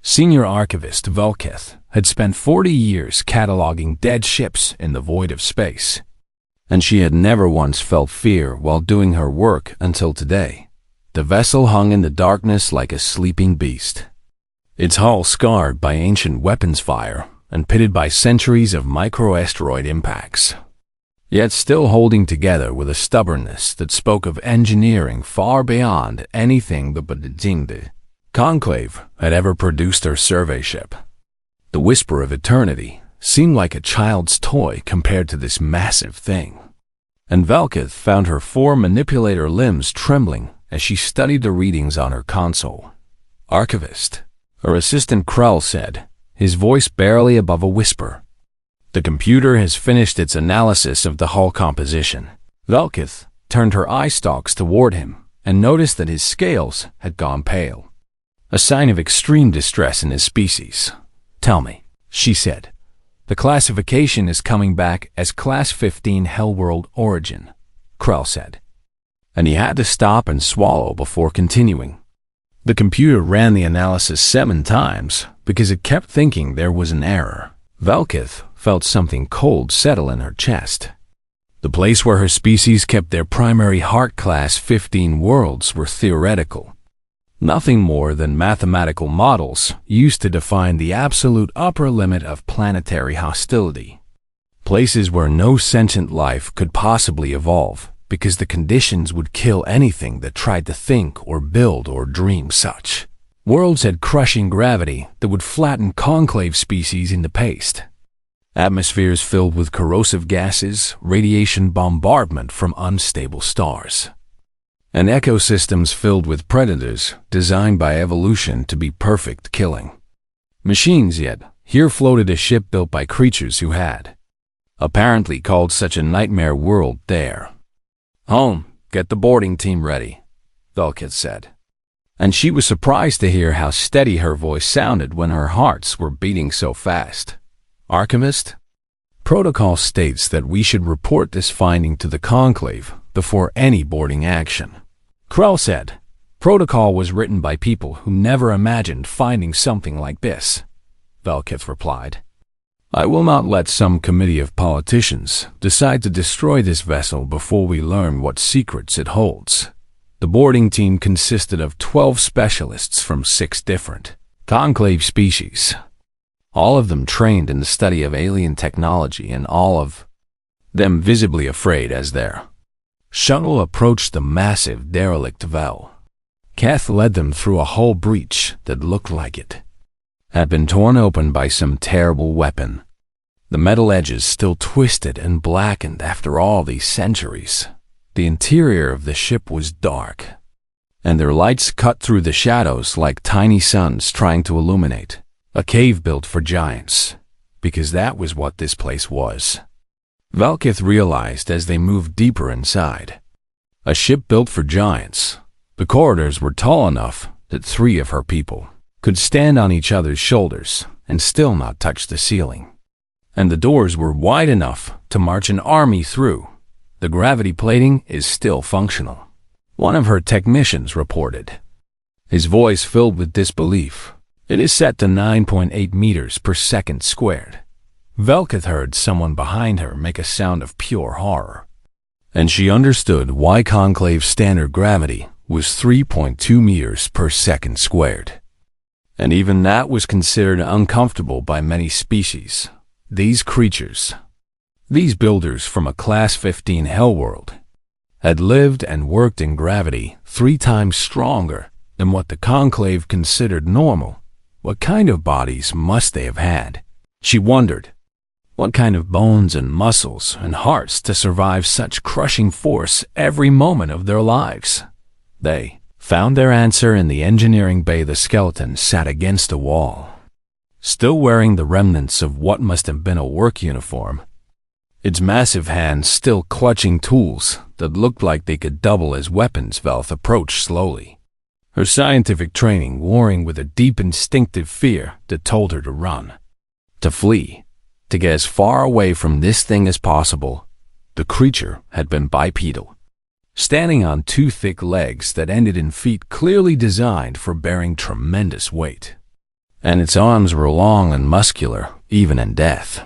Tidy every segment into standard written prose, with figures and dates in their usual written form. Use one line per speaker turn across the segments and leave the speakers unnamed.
Senior archivist Velkith had spent 40 years cataloging dead ships in the void of space, and she had never once felt fear while doing her work until today. The vessel hung in the darkness like a sleeping beast, its hull scarred by ancient weapons fire and pitted by centuries of microasteroid impacts, yet still holding together with a stubbornness that spoke of engineering far beyond anything the Badjingde Conclave had ever produced her survey ship. The whisper of eternity seemed like a child's toy compared to this massive thing, and Velkith found her 4 manipulator limbs trembling as she studied the readings on her console. "Archivist," her assistant Krell said, his voice barely above a whisper. "The computer has finished its analysis of the hull composition." Velkith turned her eye stalks toward him and noticed that his scales had gone pale, a sign of extreme distress in his species. "Tell me," she said. "The classification is coming back as Class-15 Hellworld Origin," Krell said, and he had to stop and swallow before continuing. The computer ran the analysis 7 times because it kept thinking there was an error. Velkith felt something cold settle in her chest. The place where her species kept their primary heart Class-15 worlds were theoretical, nothing more than mathematical models used to define the absolute upper limit of planetary hostility. Places where no sentient life could possibly evolve because the conditions would kill anything that tried to think or build or dream such. Worlds had crushing gravity that would flatten conclave species into paste. Atmospheres filled with corrosive gases, radiation bombardment from unstable stars, and ecosystems filled with predators designed by evolution to be perfect killing machines. Yet here floated a ship built by creatures who had apparently called such a nightmare world their home. "Get the boarding team ready," Velkith said, and she was surprised to hear how steady her voice sounded when her hearts were beating so fast. "Archivist, protocol states that we should report this finding to the Conclave before any boarding action," Krell said. "Protocol was written by people who never imagined finding something like this," Velkith replied. "I will not let some committee of politicians decide to destroy this vessel before we learn what secrets it holds." The boarding team consisted of 12 specialists from 6 different conclave species, all of them trained in the study of alien technology and all of them visibly afraid as their shuttle approached the massive derelict Vel. Keth led them through a hull breach that looked like it had been torn open by some terrible weapon, the metal edges still twisted and blackened after all these centuries. The interior of the ship was dark, and their lights cut through the shadows like tiny suns trying to illuminate a cave built for giants, because that was what this place was. Velkith realized as they moved deeper inside. A ship built for giants. The corridors were tall enough that 3 of her people could stand on each other's shoulders and still not touch the ceiling, and the doors were wide enough to march an army through. "The gravity plating is still functional," one of her technicians reported, his voice filled with disbelief. "It is set to 9.8 meters per second squared." Velkith heard someone behind her make a sound of pure horror, and she understood why Conclave standard gravity was 3.2 meters per second squared. And even that was considered uncomfortable by many species. These creatures, these builders from a Class-15 Hellworld, had lived and worked in gravity 3 times stronger than what the Conclave considered normal. What kind of bodies must they have had? She wondered. What kind of bones and muscles and hearts to survive such crushing force every moment of their lives? They found their answer in the engineering bay. The skeleton sat against a wall, still wearing the remnants of what must have been a work uniform, its massive hands still clutching tools that looked like they could double as weapons. Velth approached slowly, her scientific training warring with a deep instinctive fear that told her to run, to flee, to get as far away from this thing as possible. The creature had been bipedal, standing on 2 thick legs that ended in feet clearly designed for bearing tremendous weight. and its arms were long and muscular, even in death.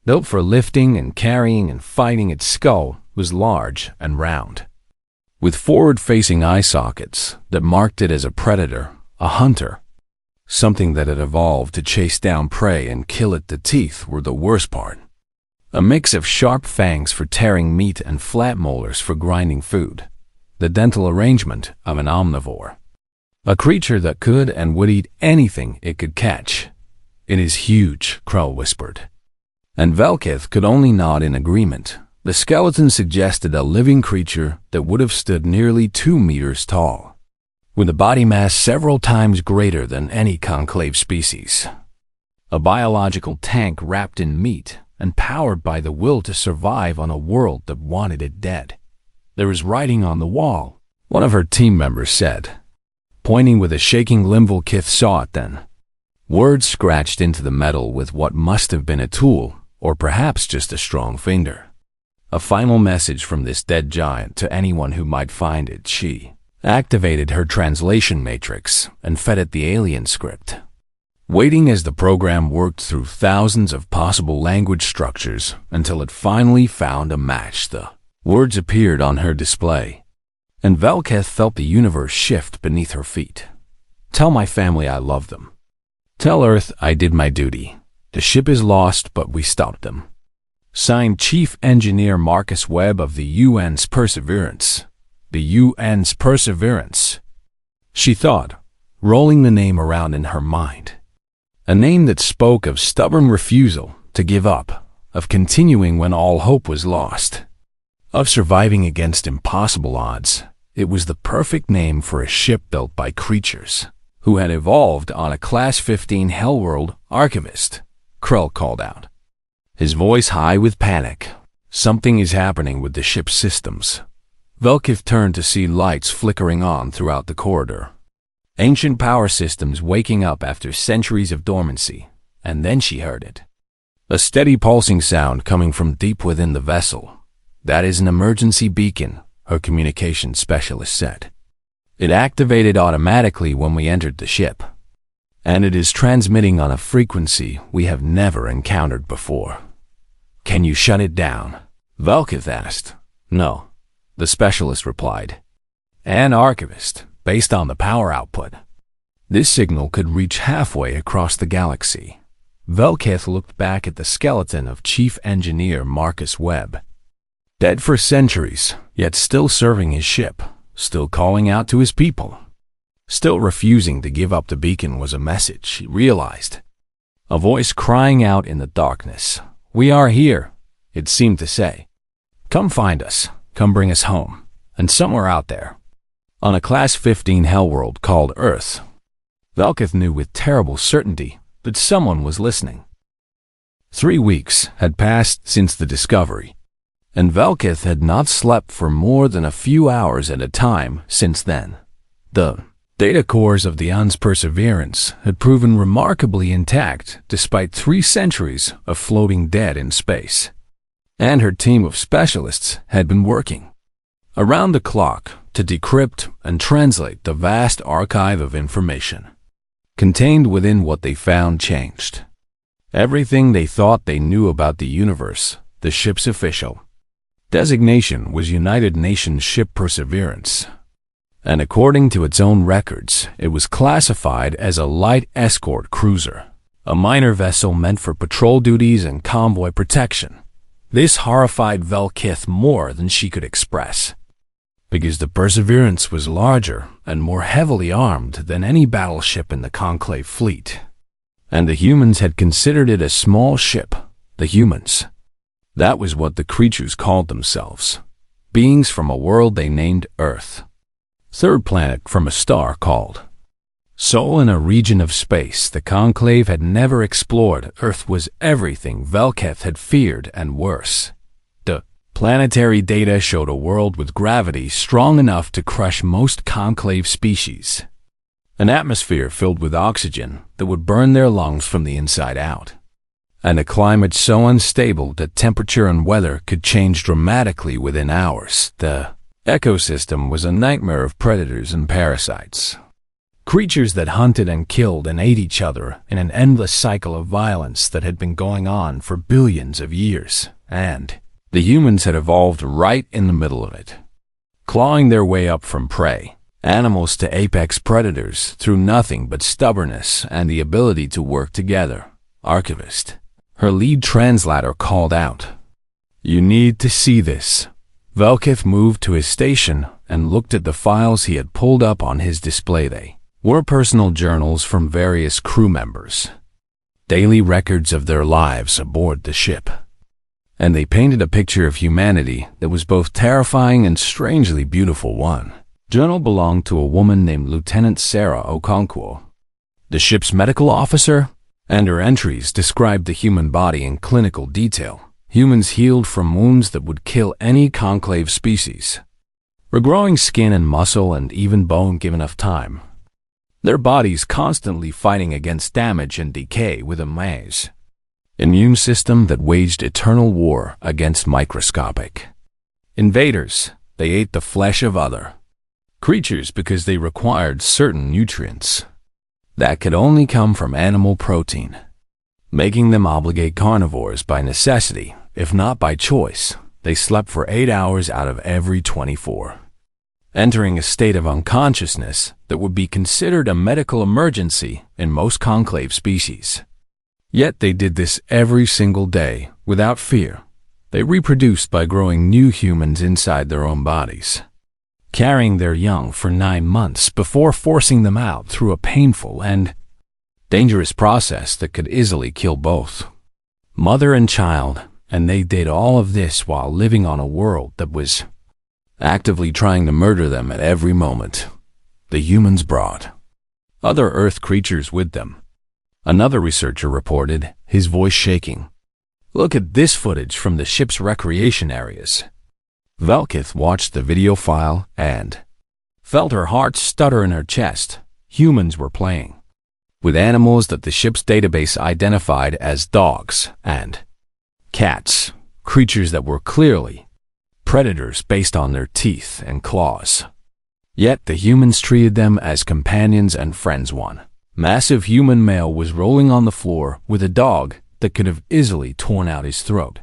Built for lifting and carrying and fighting, its skull was large and round, with forward-facing eye sockets that marked it as a predator, a hunter, something that had evolved to chase down prey and kill it. The teeth were the worst part. A mix of sharp fangs for tearing meat and flat molars for grinding food. The dental arrangement of an omnivore. A creature that could and would eat anything it could catch. "It is huge," Krull whispered. And Velkith could only nod in agreement. The skeleton suggested a living creature that would have stood nearly 2 meters tall, with a body mass several times greater than any conclave species. A biological tank wrapped in meat and powered by the will to survive on a world that wanted it dead. "There is writing on the wall," one of her team members said, pointing with a shaking limb. Velkith saw it then. Words scratched into the metal with what must have been a tool, or perhaps just a strong finger. A final message from this dead giant to anyone who might find it. She activated her translation matrix and fed it the alien script, waiting as the program worked through thousands of possible language structures until it finally found a match. The words appeared on her display, and Velkith felt the universe shift beneath her feet. "Tell my family I love them. Tell Earth I did my duty. The ship is lost, but we stopped them. Signed, Chief Engineer Marcus Webb of the UN's Perseverance." The UN's Perseverance, she thought, rolling the name around in her mind. A name that spoke of stubborn refusal to give up, of continuing when all hope was lost, of surviving against impossible odds. It was the perfect name for a ship built by creatures who had evolved on a Class-15 Hellworld archivist, Krull called out, his voice high with panic. "Something is happening with the ship's systems." Velkith turned to see lights flickering on throughout the corridor. Ancient power systems waking up after centuries of dormancy, and then she heard it. A steady pulsing sound coming from deep within the vessel. "That is an emergency beacon," her communications specialist said. "It activated automatically when we entered the ship, and it is transmitting on a frequency we have never encountered before." "Can you shut it down?" Velkith asked. "No," the specialist replied. "An archivist, based on the power output. This signal could reach halfway across the galaxy." Velkith looked back at the skeleton of Chief Engineer Marcus Webb. Dead for centuries, yet still serving his ship, still calling out to his people. Still refusing to give up. The beacon was a message, she realized. A voice crying out in the darkness. "We are here," it seemed to say. "Come find us. Come bring us home." And somewhere out there, on a Class-15 Hellworld called Earth, Velkith knew with terrible certainty that someone was listening. 3 weeks had passed since the discovery, and Velkith had not slept for more than a few hours at a time since then. The data cores of the UN's Perseverance had proven remarkably intact despite 3 centuries of floating dead in space. And her team of specialists had been working around the clock to decrypt and translate the vast archive of information contained within what they found changed. Everything they thought they knew about the universe. The ship's official designation was United Nations Ship Perseverance, and according to its own records, it was classified as a light escort cruiser, a minor vessel meant for patrol duties and convoy protection. This horrified Velkith more than she could express, because the Perseverance was larger and more heavily armed than any battleship in the Conclave fleet, and the humans had considered it a small ship. The humans. That was what the creatures called themselves, beings from a world they named Earth, third planet from a star called Sol. In a region of space the Conclave had never explored, Earth was everything Velkith had feared and worse. The planetary data showed a world with gravity strong enough to crush most Conclave species, an atmosphere filled with oxygen that would burn their lungs from the inside out, and a climate so unstable that temperature and weather could change dramatically within hours. The ecosystem was a nightmare of predators and parasites. Creatures that hunted and killed and ate each other in an endless cycle of violence that had been going on for billions of years, and the humans had evolved right in the middle of it, clawing their way up from prey animals to apex predators through nothing but stubbornness and the ability to work together. Archivist, her lead translator, called out, "You need to see this." Velkith moved to his station and looked at the files he had pulled up on his display. They were personal journals from various crew members, daily records of their lives aboard the ship, and they painted a picture of humanity that was both terrifying and strangely beautiful. One journal belonged to a woman named Lieutenant Sarah Okonkwo, the ship's medical officer, and her entries described the human body in clinical detail. Humans healed from wounds that would kill any conclave species, regrowing skin and muscle and even bone given enough time. Their bodies constantly fighting against damage and decay with a maze immune system that waged eternal war against microscopic invaders. They ate the flesh of other creatures because they required certain nutrients that could only come from animal protein, making them obligate carnivores by necessity, if not by choice. They slept for 8 hours out of every 24, entering a state of unconsciousness that would be considered a medical emergency in most conclave species. Yet they did this every single day without fear. They reproduced by growing new humans inside their own bodies, carrying their young for 9 months before forcing them out through a painful and dangerous process that could easily kill both mother and child. And they did all of this while living on a world that was actively trying to murder them at every moment. The humans brought other Earth creatures with them. Another researcher reported, his voice shaking. "Look at this footage from the ship's recreation areas." Velkith watched the video file and felt her heart stutter in her chest. Humans were playing with animals that the ship's database identified as dogs and cats, creatures that were clearly predators based on their teeth and claws. Yet the humans treated them as companions and friends. One massive human male was rolling on the floor with a dog that could have easily torn out his throat,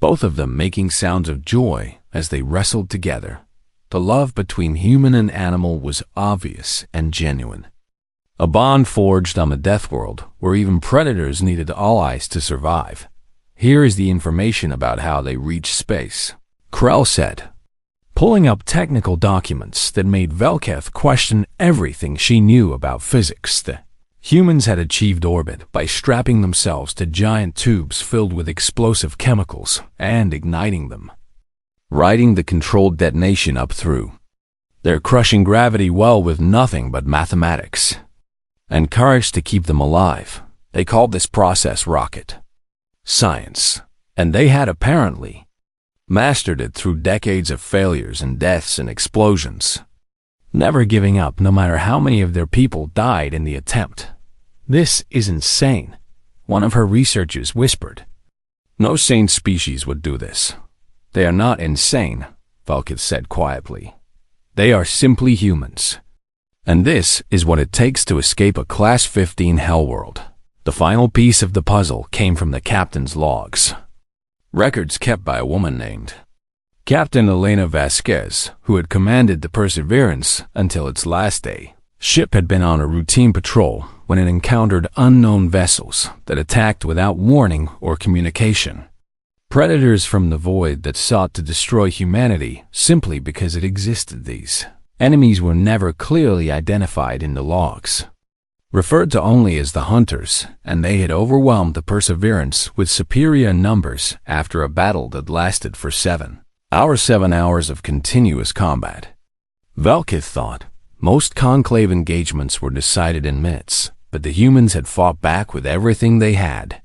both of them making sounds of joy as they wrestled together. The love between human and animal was obvious and genuine, a bond forged on the death world where even predators needed allies to survive. "Here is the information about how they reached space," Krell said, pulling up technical documents that made Velkith question everything she knew about physics. The humans had achieved orbit by strapping themselves to giant tubes filled with explosive chemicals and igniting them, riding the controlled detonation up through their crushing gravity well with nothing but mathematics and courage to keep them alive. They called this process rocket science, and they had apparently mastered it through decades of failures and deaths and explosions, never giving up no matter how many of their people died in the attempt. "This is insane," one of her researchers whispered. "No sane species would do this." "They are not insane," Velkith said quietly. "They are simply humans. And this is what it takes to escape a Class-15 Hellworld." The final piece of the puzzle came from the captain's logs, records kept by a woman named Captain Elena Vasquez, who had commanded the Perseverance until its last day. Ship had been on a routine patrol when it encountered unknown vessels that attacked without warning or communication. Predators from the void that sought to destroy humanity simply because it existed. These enemies were never clearly identified in the logs, referred to only as the Hunters, and they had overwhelmed the Perseverance with superior numbers after a battle that lasted for 7 hours of continuous combat. Velkith thought most conclave engagements were decided in minutes, but the humans had fought back with everything they had,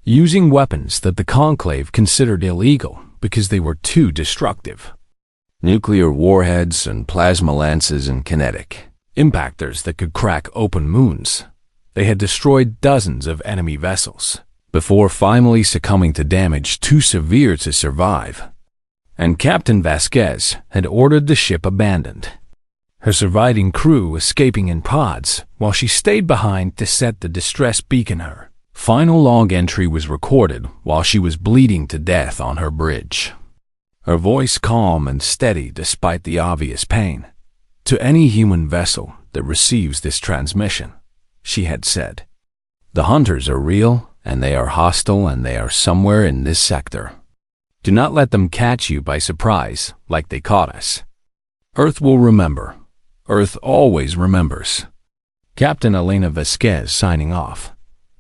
using weapons that the conclave considered illegal because they were too destructive. Nuclear warheads and plasma lances and kinetic impactors that could crack open moons. They had destroyed dozens of enemy vessels before finally succumbing to damage too severe to survive. And Captain Vasquez had ordered the ship abandoned. her surviving crew escaping in pods while she stayed behind to set the distress beacon. Her final log entry was recorded while she was bleeding to death on her bridge. Her voice calm and steady despite the obvious pain. To any human vessel that receives this transmission, she had said, "The hunters are real, and they are hostile, and they are somewhere in this sector. Do not let them catch you by surprise like they caught us. Earth will remember. Earth always remembers." Captain Elena Vasquez signing off.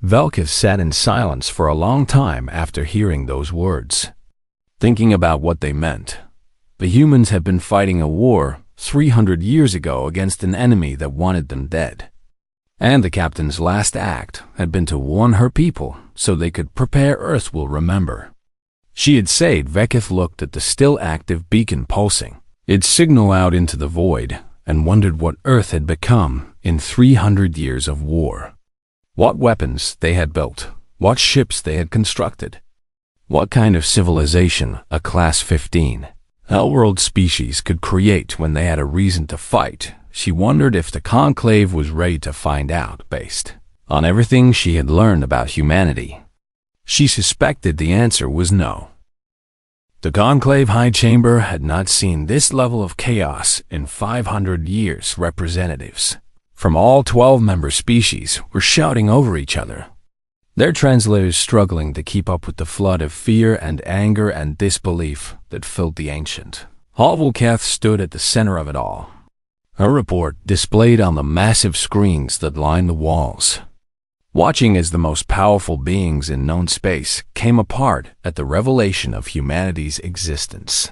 Velkith sat in silence for a long time after hearing those words, thinking about what they meant. The humans had been fighting a war 300 years ago against an enemy that wanted them dead. And the captain's last act had been to warn her people so they could prepare. Earth will remember. She had said. Velkith looked at the still active beacon pulsing its signal out into the void and wondered what Earth had become in 300 years of war. What weapons they had built, what ships they had constructed, what kind of civilization a Class-15 Hellworld species could create when they had a reason to fight. She wondered if the Conclave was ready to find out based on everything she had learned about humanity. She suspected the answer was no. The Conclave High Chamber had not seen this level of chaos in 500 years. Representatives from all 12 member species were shouting over each other, their translators struggling to keep up with the flood of fear and anger and disbelief that filled the ancient. Velkith stood at the center of it all, her report displayed on the massive screens that lined the walls, watching as the most powerful beings in known space came apart at the revelation of humanity's existence.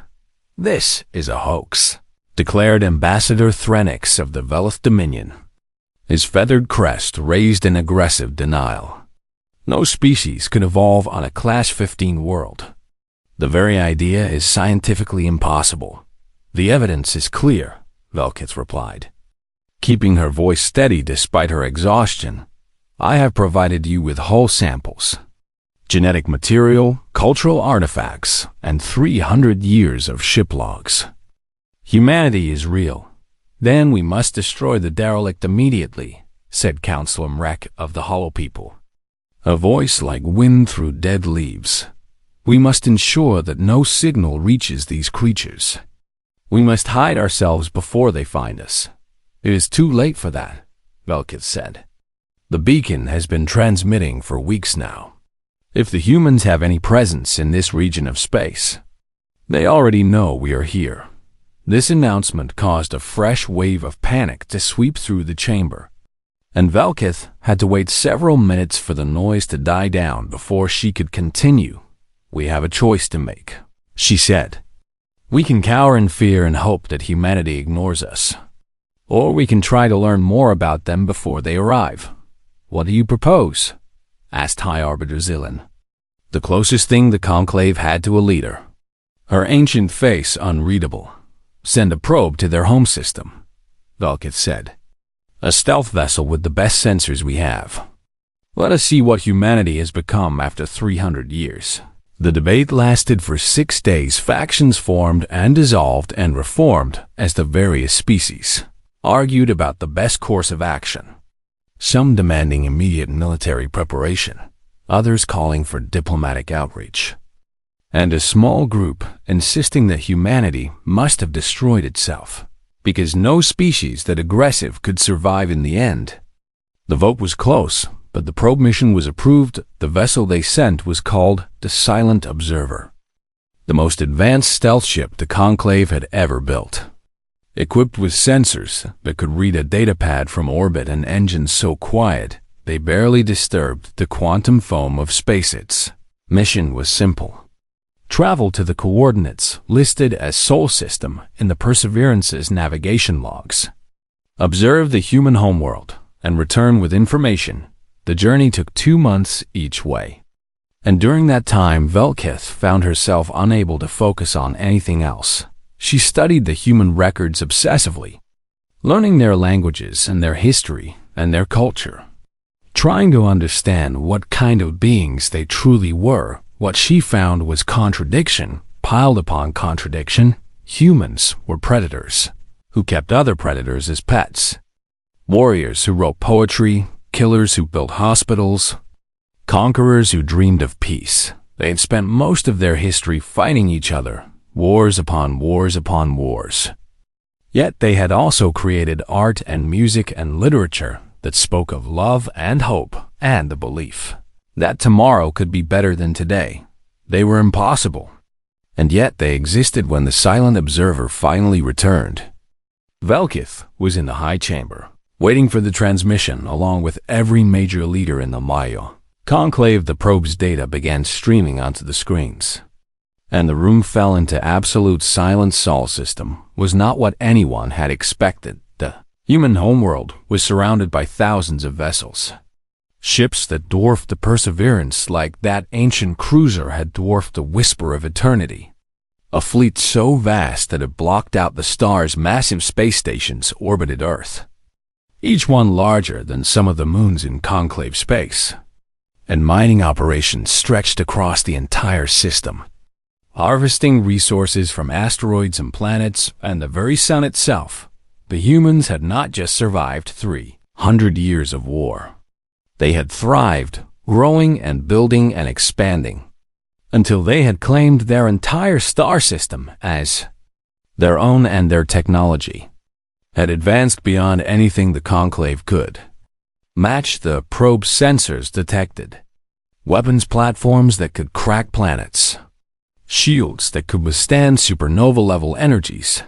"This is a hoax," declared Ambassador Threnix of the Velith Dominion, his feathered crest raised in aggressive denial. No species could evolve on a Class-15 world. The very idea is scientifically impossible. The evidence is clear, Velkith replied, keeping her voice steady despite her exhaustion. "I have provided you with whole samples, genetic material, cultural artifacts, and 300 years of ship logs. Humanity is real. Then we must destroy the derelict immediately," said Councilor Mrek of the Hollow People, a voice like wind through dead leaves. "We must ensure that no signal reaches these creatures. We must hide ourselves before they find us." "It is too late for that," Velkith said. "The beacon has been transmitting for weeks now. If the humans have any presence in this region of space, they already know we are here." This announcement caused a fresh wave of panic to sweep through the chamber, and Velkith had to wait several minutes for the noise to die down before she could continue. "We have a choice to make," she said. "We can cower in fear and hope that humanity ignores us, or we can try to learn more about them before they arrive. What do you propose?" asked High Arbiter Zillan, the closest thing the Conclave had to a leader, her ancient face unreadable. "Send a probe to their home system," Velkith said. "A stealth vessel with the best sensors we have. Let us see what humanity has become after 300 years. The debate lasted for 6 days. Factions formed and dissolved and reformed as the various species argued about the best course of action, some demanding immediate military preparation, others calling for diplomatic outreach, and a small group insisting that humanity must have destroyed itself, because no species that aggressive could survive in the end. The vote was close, but the probe mission was approved. The vessel they sent was called the Silent Observer, the most advanced stealth ship the Conclave had ever built, equipped with sensors that could read a datapad from orbit and engines so quiet they barely disturbed the quantum foam of space. Its mission was simple: travel to the coordinates listed as Sol System in the Perseverance's navigation logs, observe the human homeworld, and return with information. The journey took 2 months each way, and during that time Velkith found herself unable to focus on anything else. She studied the human records obsessively, learning their languages and their history and their culture, trying to understand what kind of beings they truly were. What she found was contradiction piled upon contradiction. Humans were predators. who kept other predators as pets, warriors who wrote poetry, killers who built hospitals, conquerors who dreamed of peace. They had spent most of their history fighting each other, wars upon wars upon wars. Yet they had also created art and music and literature that spoke of love and hope and the belief that tomorrow could be better than today. They were impossible, and yet they existed when the silent observer finally returned. Velkith was in the high chamber, waiting for the transmission along with every major leader in the Mayo conclave. The probe's data began streaming onto the screens, and the room fell into absolute silence. Sol system was not what anyone had expected. The human homeworld was surrounded by thousands of vessels, ships that dwarfed the Perseverance like that ancient cruiser had dwarfed the Whisper of Eternity. A fleet so vast that it blocked out the stars. Massive space stations orbited Earth, each one larger than some of the moons in conclave space, and mining operations stretched across the entire system, harvesting resources from asteroids and planets and the very sun itself. The humans had not just survived 300 years of war. They had thrived, growing and building and expanding, until they had claimed their entire star system as their own, and their technology had advanced beyond anything the conclave could match. The probe's sensors detected weapons platforms that could crack planets, shields that could withstand supernova-level energies,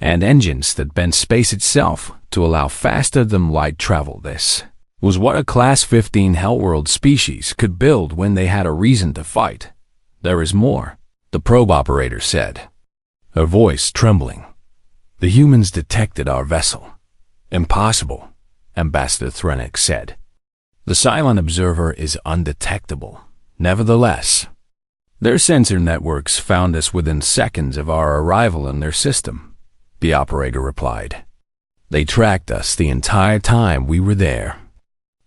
and engines that bent space itself to allow faster-than-light travel. This was what a Class-15 Hellworld species could build when they had a reason to fight. There is more, the probe operator said, her voice trembling. The humans detected our vessel. Impossible, Ambassador Thrennick said. The silent observer is undetectable. Nevertheless, their sensor networks found us within seconds of our arrival in their system, the operator replied. They tracked us the entire time we were there,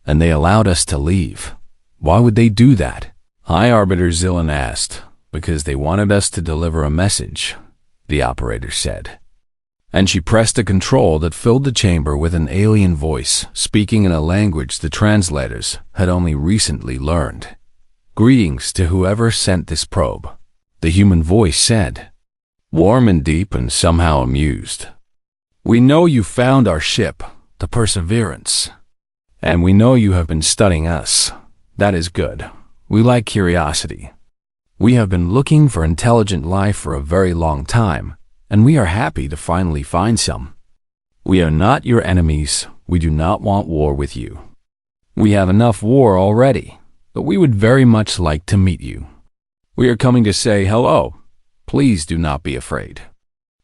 and they allowed us to leave. Why would they do that? High Arbiter Zillan asked. Because they wanted us to deliver a message, the operator said. And she pressed a control that filled the chamber with an alien voice, speaking in a language the translators had only recently learned. Greetings to whoever sent this probe, the human voice said, warm and deep and somehow amused. We know you found our ship, the Perseverance, and we know you have been studying us. That is good. We like curiosity. We have been looking for intelligent life for a very long time, and we are happy to finally find some. We are not your enemies. We do not want war with you. We have enough war already, but we would very much like to meet you. We are coming to say hello. Please do not be afraid.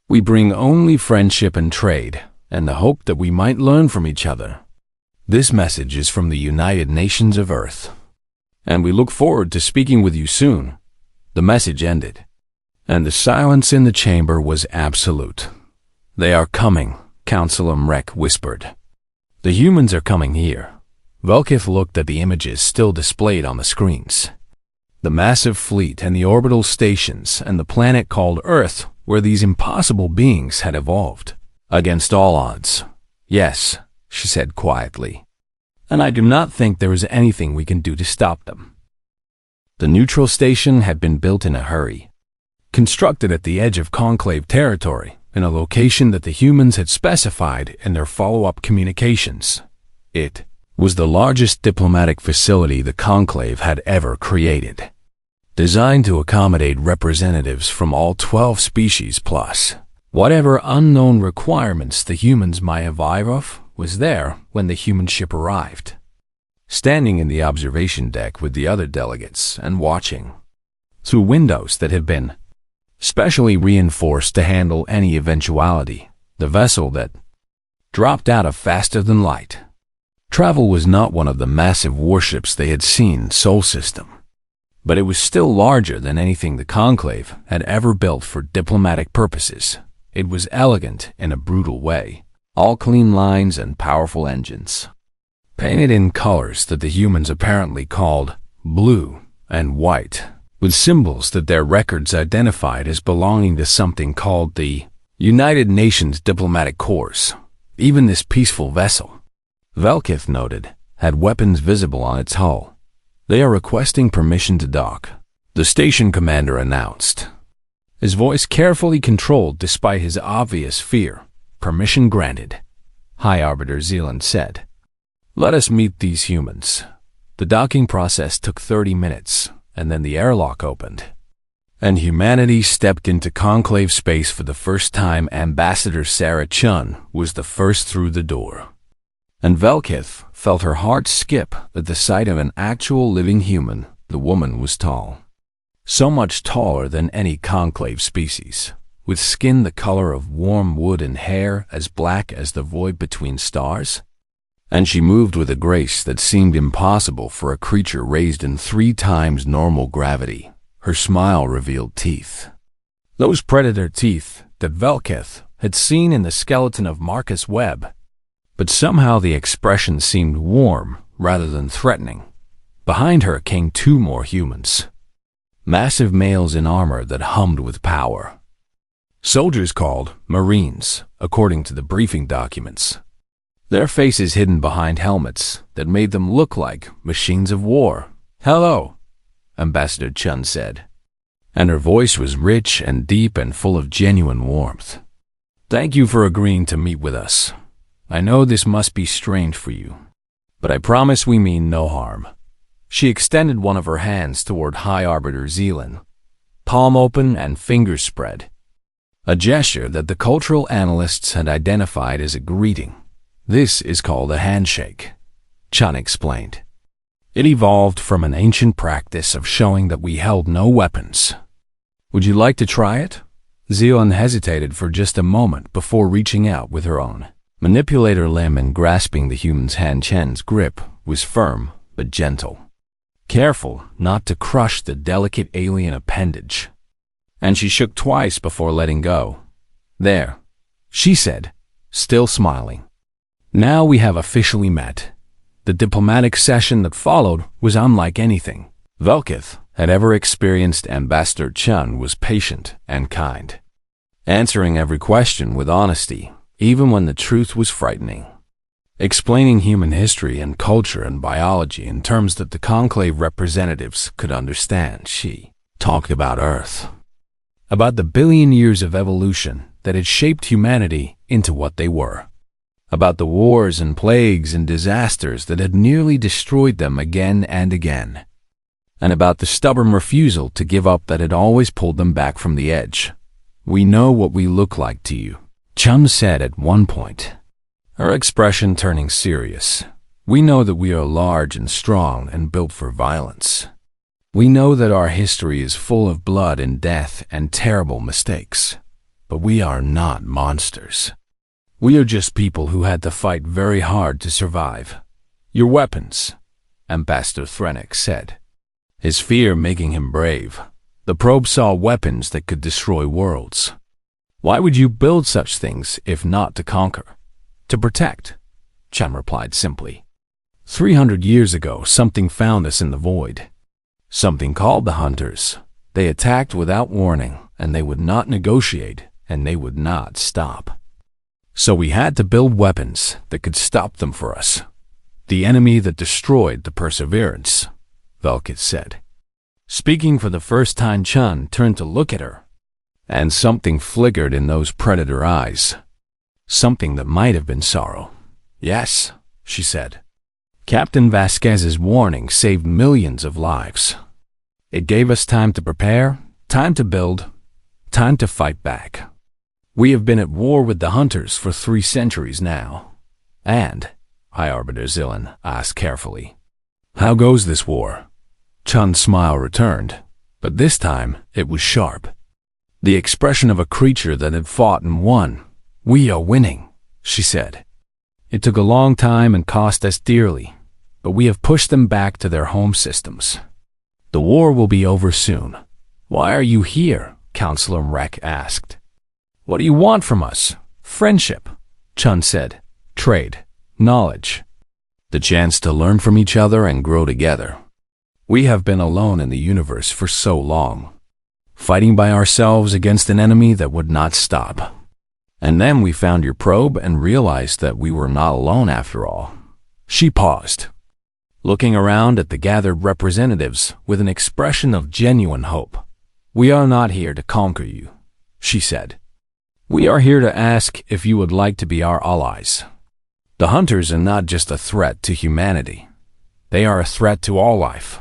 We bring only friendship and trade, and the hope that we might learn from each other. This message is from the United Nations of Earth, and we look forward to speaking with you soon. The message ended, and the silence in the chamber was absolute. They are coming, Councilor Mrek whispered. The humans are coming here. Velkith looked at the images still displayed on the screens. The massive fleet and the orbital stations and the planet called Earth, where these impossible beings had evolved. Against all odds. Yes, she said quietly. And I do not think there is anything we can do to stop them. The neutral station had been built in a hurry, constructed at the edge of conclave territory, in a location that the humans had specified in their follow-up communications. It was the largest diplomatic facility the conclave had ever created, designed to accommodate representatives from all 12 species plus whatever unknown requirements the humans might have of was there when the human ship arrived. Standing in the observation deck with the other delegates and watching through windows that had been specially reinforced to handle any eventuality, the vessel that dropped out of faster than light. Travel was not one of the massive warships they had seen in Sol System, but it was still larger than anything the Conclave had ever built for diplomatic purposes. It was elegant in a brutal way, all clean lines and powerful engines, painted in colors that the humans apparently called blue and white, with symbols that their records identified as belonging to something called the United Nations diplomatic corps. Even this peaceful vessel, Velkith noted, had weapons visible on its hull. They are requesting permission to dock, the station commander announced. His voice carefully controlled despite his obvious fear. Permission granted, High Arbiter Zealand said. Let us meet these humans. The docking process took 30 minutes, and then the airlock opened. And humanity stepped into conclave space for the first time. Ambassador Sarah Chun was the first through the door. And Velkith felt her heart skip at the sight of an actual living human. The woman was tall. So much taller than any conclave species, with skin the color of warm wood and hair as black as the void between stars. And she moved with a grace that seemed impossible for a creature raised in 3 times normal gravity. Her smile revealed teeth. Those predator teeth that Velkith had seen in the skeleton of Marcus Webb. But somehow the expression seemed warm rather than threatening. Behind her came 2 more humans. Massive males in armor that hummed with power. Soldiers called Marines, according to the briefing documents. Their faces hidden behind helmets that made them look like machines of war. Hello, Ambassador Chun said, and her voice was rich and deep and full of genuine warmth. Thank you for agreeing to meet with us. I know this must be strange for you, but I promise we mean no harm. She extended one of her hands toward High Arbiter Zealand, palm open and fingers spread, a gesture that the cultural analysts had identified as a greeting. This is called a handshake, Chun explained. It evolved from an ancient practice of showing that we held no weapons. Would you like to try it? Zealand hesitated for just a moment before reaching out with her own. Manipulator limb and grasping the human's hand. Chen's grip was firm but gentle, careful not to crush the delicate alien appendage. And she shook twice before letting go. There, she said, still smiling. Now we have officially met. The diplomatic session that followed was unlike anything Velkith had ever experienced. Ambassador Chun was patient and kind, answering every question with honesty, even when the truth was frightening. Explaining human history and culture and biology in terms that the conclave representatives could understand. She talked about Earth, about the billion years of evolution that had shaped humanity into what they were, about the wars and plagues and disasters that had nearly destroyed them again and again, and about the stubborn refusal to give up that had always pulled them back from the edge. We know what we look like to you, Chum said at one point, her expression turning serious. We know that we are large and strong and built for violence. We know that our history is full of blood and death and terrible mistakes, but we are not monsters. We are just people who had to fight very hard to survive. Your weapons, Ambassador Thrennick said, his fear making him brave. The probe saw weapons that could destroy worlds. Why would you build such things if not to conquer? To protect, Chum replied simply. 300 years ago, something found us in the void. Something called the Hunters. They attacked without warning, and they would not negotiate, and they would not stop. So we had to build weapons that could stop them for us. The enemy that destroyed the Perseverance, Velkith said. Speaking for the first time, Chun turned to look at her, and something flickered in those predator eyes. Something that might have been sorrow. Yes, she said. Captain Vasquez's warning saved millions of lives. It gave us time to prepare, time to build, time to fight back. We have been at war with the Hunters for 3 centuries now. And, High Arbiter Zealand asked carefully, how goes this war? Chun's smile returned, but this time it was sharp. The expression of a creature that had fought and won. We are winning, she said. It took a long time and cost us dearly, but we have pushed them back to their home systems. The war will be over soon. Why are you here? Counselor Mrek asked. What do you want from us? Friendship, Chun said. Trade, knowledge, the chance to learn from each other and grow together. We have been alone in the universe for so long, fighting by ourselves against an enemy that would not stop. And then we found your probe and realized that we were not alone after all." She paused, looking around at the gathered representatives with an expression of genuine hope. "We are not here to conquer you," she said. "We are here to ask if you would like to be our allies. The hunters are not just a threat to humanity. They are a threat to all life.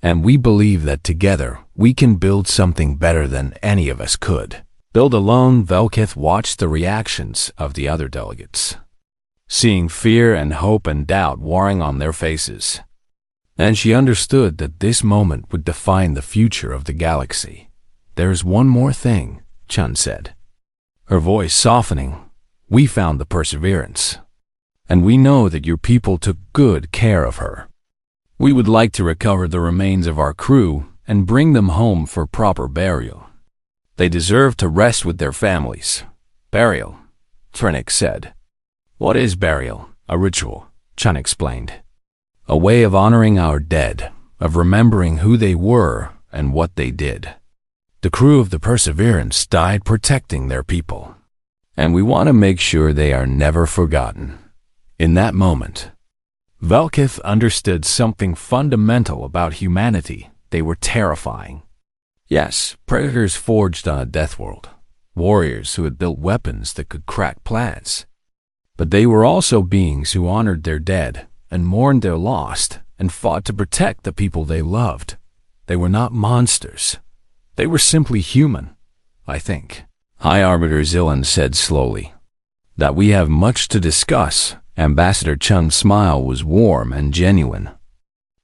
And we believe that together we can build something better than any of us could." Build alone, Velkith watched the reactions of the other delegates, seeing fear and hope and doubt warring on their faces. And she understood that this moment would define the future of the galaxy. "There's one more thing," Chun said, her voice softening. "We found the Perseverance, and we know that your people took good care of her. We would like to recover the remains of our crew and bring them home for proper burial. They deserve to rest with their families." "Burial," Trennick said. "What is burial?" "A ritual," Chun explained. "A way of honoring our dead, of remembering who they were and what they did. The crew of the Perseverance died protecting their people, and we want to make sure they are never forgotten." In that moment, Velkith understood something fundamental about humanity. They were terrifying. Yes, predators forged on a death world, warriors who had built weapons that could crack plans. But they were also beings who honored their dead and mourned their lost and fought to protect the people they loved. They were not monsters. They were simply human, I think. High Arbiter Zillan said slowly. "That we have much to discuss." Ambassador Chun's smile was warm and genuine.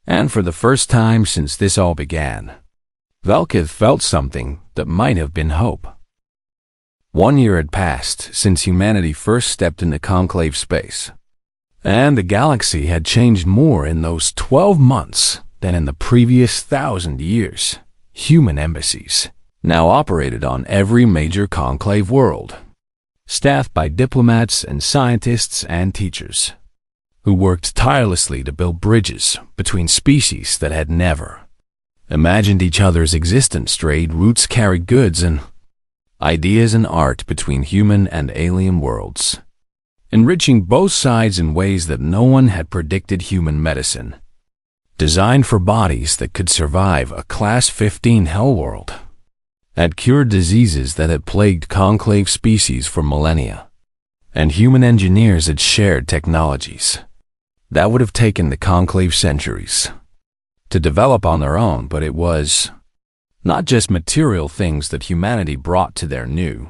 And for the first time since this all began, Velkith felt something that might have been hope. 1 year had passed since humanity first stepped into conclave space, and the galaxy had changed more in those 12 months than in the previous 1,000 years. Human embassies now operated on every major conclave world, staffed by diplomats and scientists and teachers, who worked tirelessly to build bridges between species that had never imagined each other's existence. Trade routes carried goods and ideas and art between human and alien worlds, enriching both sides in ways that no one had predicted. Human medicine, designed for bodies that could survive a Class-15 Hellworld, had cured diseases that had plagued conclave species for millennia, and human engineers had shared technologies that would have taken the conclave centuries to develop on their own. But it was not just material things that humanity brought to their new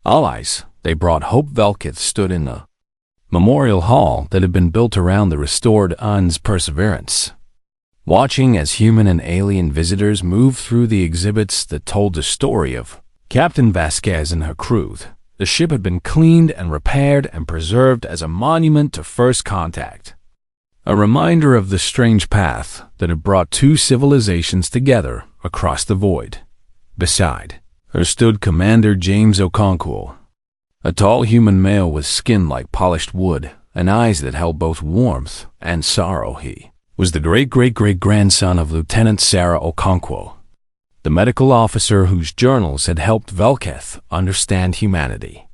allies. They brought hope. Velkith stood in the memorial hall that had been built around the restored Un's Perseverance, watching as human and alien visitors moved through the exhibits that told the story of Captain Vasquez and her crew. The ship had been cleaned and repaired and preserved as a monument to first contact, a reminder of the strange path that had brought two civilizations together across the void. Beside her stood Commander James Okonkwo, a tall human male with skin like polished wood and eyes that held both warmth and sorrow. He was the great-great-great-grandson of Lieutenant Sarah Okonkwo, the medical officer whose journals had helped Velkith understand humanity.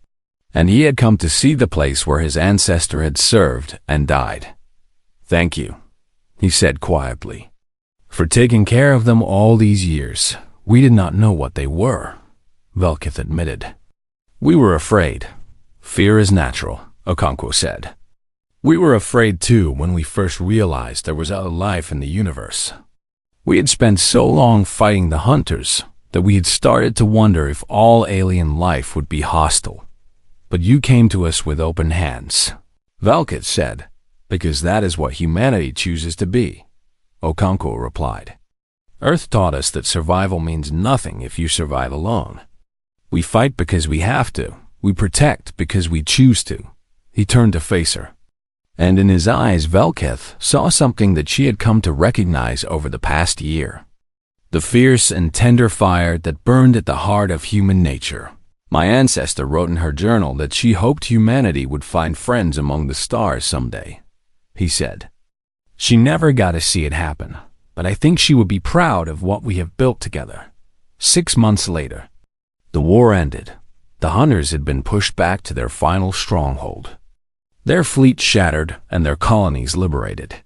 And he had come to see the place where his ancestor had served and died. "Thank you," he said quietly, "for taking care of them all these years. We did not know what they were," Velkith admitted. "We were afraid. Fear is natural," Okonkwo said. "We were afraid too when we first realized there was other life in the universe. We had spent so long fighting the hunters that we had started to wonder if all alien life would be hostile. But you came to us with open hands," Velkith said. "Because that is what humanity chooses to be," Okonkwo replied. "Earth taught us that survival means nothing if you survive alone. We fight because we have to. We protect because we choose to." He turned to face her, and in his eyes Velkith saw something that she had come to recognize over the past year. The fierce and tender fire that burned at the heart of human nature. "My ancestor wrote in her journal that she hoped humanity would find friends among the stars someday," he said. "She never got to see it happen, but I think she would be proud of what we have built together." 6 months later, the war ended. The hunters had been pushed back to their final stronghold, their fleet shattered and their colonies liberated.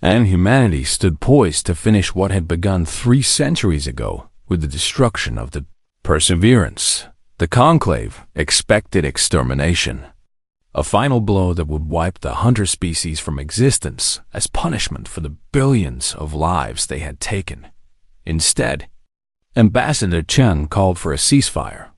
And humanity stood poised to finish what had begun 3 centuries ago with the destruction of the Perseverance. The Conclave expected extermination, a final blow that would wipe the hunter species from existence as punishment for the billions of lives they had taken. Instead, Ambassador Chen called for a ceasefire.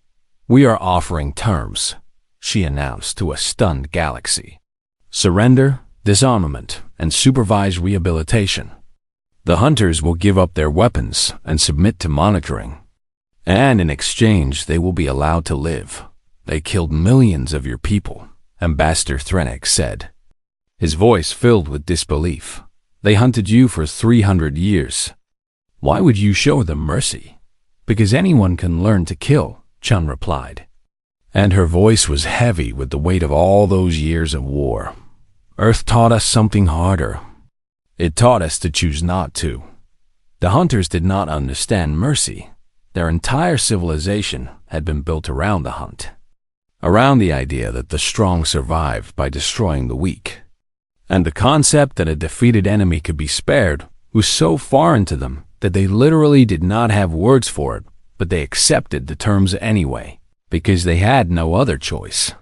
"We are offering terms," she announced to a stunned galaxy. "Surrender, disarmament, and supervised rehabilitation. The hunters will give up their weapons and submit to monitoring. And in exchange, they will be allowed to live. They killed millions of your people," Ambassador Threnek said, his voice filled with disbelief. "They hunted you for 300 years. Why would you show them mercy?" "Because anyone can learn to kill," Chun replied. And her voice was heavy with the weight of all those years of war. "Earth taught us something harder. It taught us to choose not to." The hunters did not understand mercy. Their entire civilization had been built around the hunt, around the idea that the strong survived by destroying the weak. And the concept that a defeated enemy could be spared was so foreign to them that they literally did not have words for it, but they accepted the terms anyway, because they had no other choice.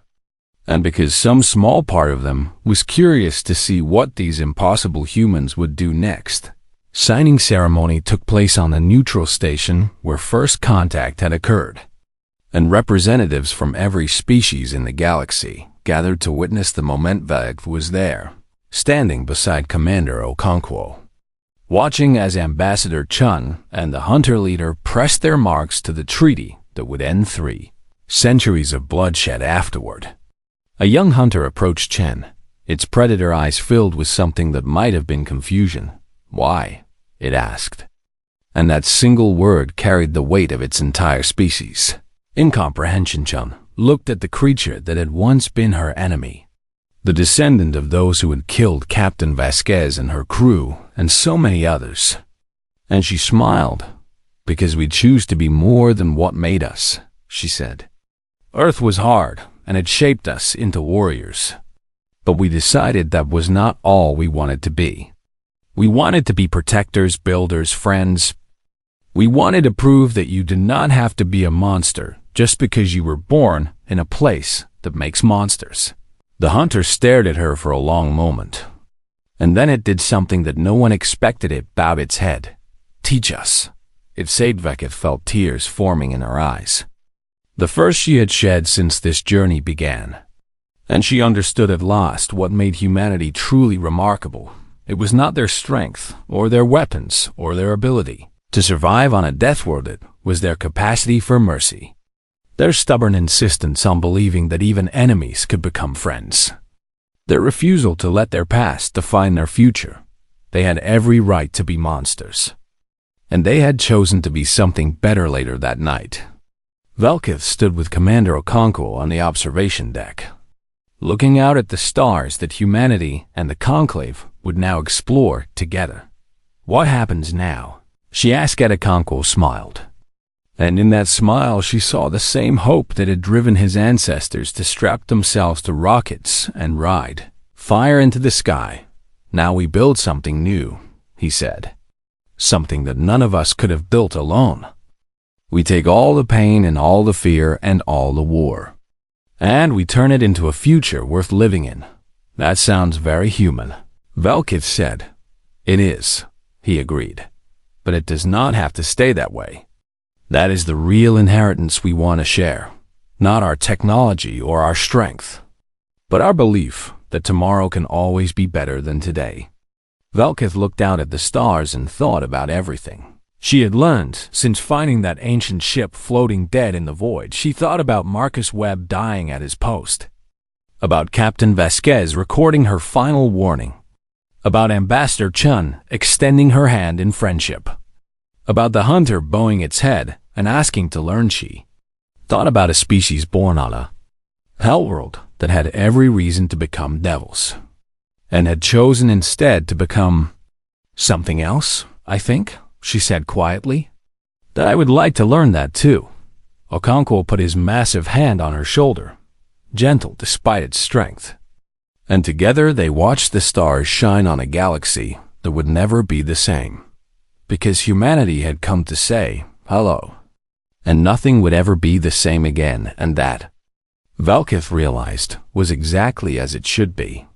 And because some small part of them was curious to see what these impossible humans would do next. Signing ceremony took place on the neutral station where first contact had occurred, and representatives from every species in the galaxy gathered to witness the moment. Veg was there, standing beside Commander Okonkwo, watching as Ambassador Chun and the hunter leader pressed their marks to the treaty that would end 3 centuries of bloodshed afterward. A young hunter approached Chen, its predator eyes filled with something that might have been confusion. "Why?" it asked. And that single word carried the weight of its entire species. Incomprehension. Chun looked at the creature that had once been her enemy, the descendant of those who had killed Captain Vasquez and her crew and so many others. And she smiled. "Because we choose to be more than what made us," she said. "Earth was hard, and it shaped us into warriors. But we decided that was not all we wanted to be. We wanted to be protectors, builders, friends. We wanted to prove that you did not have to be a monster just because you were born in a place that makes monsters." The hunter stared at her for a long moment, and then it did something that no one expected. It bowed its head. "Teach us," it said. Veketh felt tears forming in her eyes, the first she had shed since this journey began. And she understood at last what made humanity truly remarkable. It was not their strength, or their weapons, or their ability to survive on a death world. It was their capacity for mercy, their stubborn insistence on believing that even enemies could become friends, their refusal to let their past define their future. They had every right to be monsters, and they had chosen to be something better later that night. Velkith stood with Commander Okonkwo on the observation deck, looking out at the stars that humanity and the Conclave would now explore together. "What happens now?" she asked. Okonkwo smiled, and in that smile she saw the same hope that had driven his ancestors to strap themselves to rockets and ride fire into the sky. "Now we build something new," he said, "something that none of us could have built alone. We take all the pain and all the fear and all the war, and we turn it into a future worth living in." "That sounds very human," Velkith said. "It is," he agreed, "but it does not have to stay that way. That is the real inheritance we want to share, not our technology or our strength, but our belief that tomorrow can always be better than today." Velkith looked out at the stars and thought about everything she had learned since finding that ancient ship floating dead in the void. She thought about Marcus Webb dying at his post, about Captain Vasquez recording her final warning, about Ambassador Chun extending her hand in friendship, about the hunter bowing its head and asking to learn. She thought about a species born on a Hellworld that had every reason to become devils, and had chosen instead to become something else. "I think," she said quietly, "that I would like to learn that too. Okonkwo put his massive hand on her shoulder, gentle despite its strength. And together they watched the stars shine on a galaxy that would never be the same. Because humanity had come to say hello. And nothing would ever be the same again, and that, Velkith realized, was exactly as it should be.